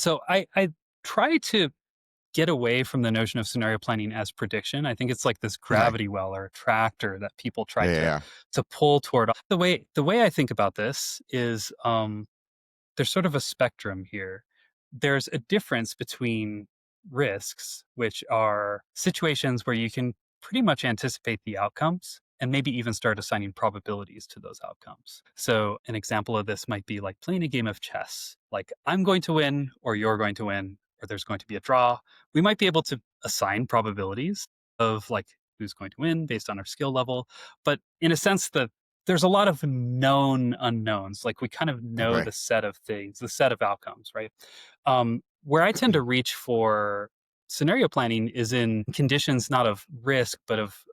So I try to get away from the notion of scenario planning as prediction. I think it's like this Okay. gravity well or attractor that people try Yeah, yeah, to yeah. pull toward. The way I think about this is there's sort of a spectrum here. There's a difference between risks, which are situations where you can pretty much anticipate the outcomes and maybe even start assigning probabilities to those outcomes. So, an example of this might be like playing a game of chess. Like, I'm going to win, or you're going to win, or there's going to be a draw. We might be able to assign probabilities of like who's going to win based on our skill level. But in a sense, there's a lot of known unknowns. Like we kind of know Okay. the set of things, the set of outcomes, right? Where I tend to reach for scenario planning is in conditions not of risk but of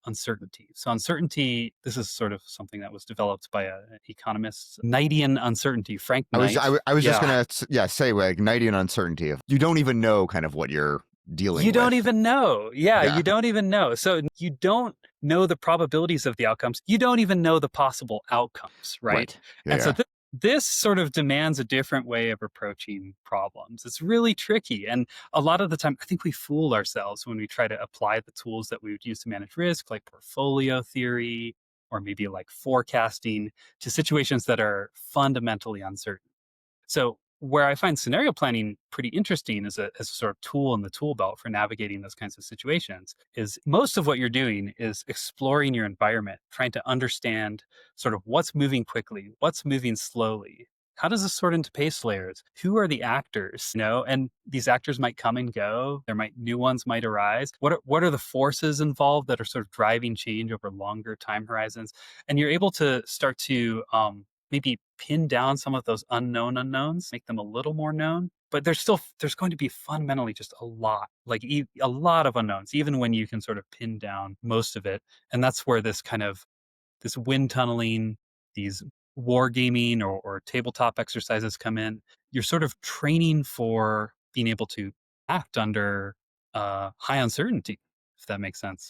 uncertainty. So uncertainty, this is sort of something that was developed by an economist, Knightian uncertainty, Frank Knight. I was just Yeah. gonna yeah say like nighty and uncertainty. If you don't even know kind of what you're You dealing don't with. even know. Yeah, Yeah. you don't even know. So you don't know the probabilities of the outcomes. You don't even know the possible outcomes, right? Right. Yeah, And so yeah. this sort of demands a different way of approaching problems. It's really tricky. And a lot of the time, I think we fool ourselves when we try to apply the tools that we would use to manage risk, like portfolio theory or maybe like forecasting, to situations that are fundamentally uncertain. So where I find scenario planning pretty interesting as a sort of tool in the tool belt for navigating those kinds of situations is most of what you're doing is exploring your environment, trying to understand sort of what's moving quickly, what's moving slowly. How does this sort into pace layers? Who are the actors? And these actors might come and go. New ones might arise. What are the forces involved that are sort of driving change over longer time horizons? And you're able to start to maybe pin down some of those unknown unknowns, make them a little more known. But there's going to be fundamentally just a lot, like a lot of unknowns, even when you can sort of pin down most of it. And that's where this wind tunneling, these wargaming or tabletop exercises come in. You're sort of training for being able to act under high uncertainty, if that makes sense.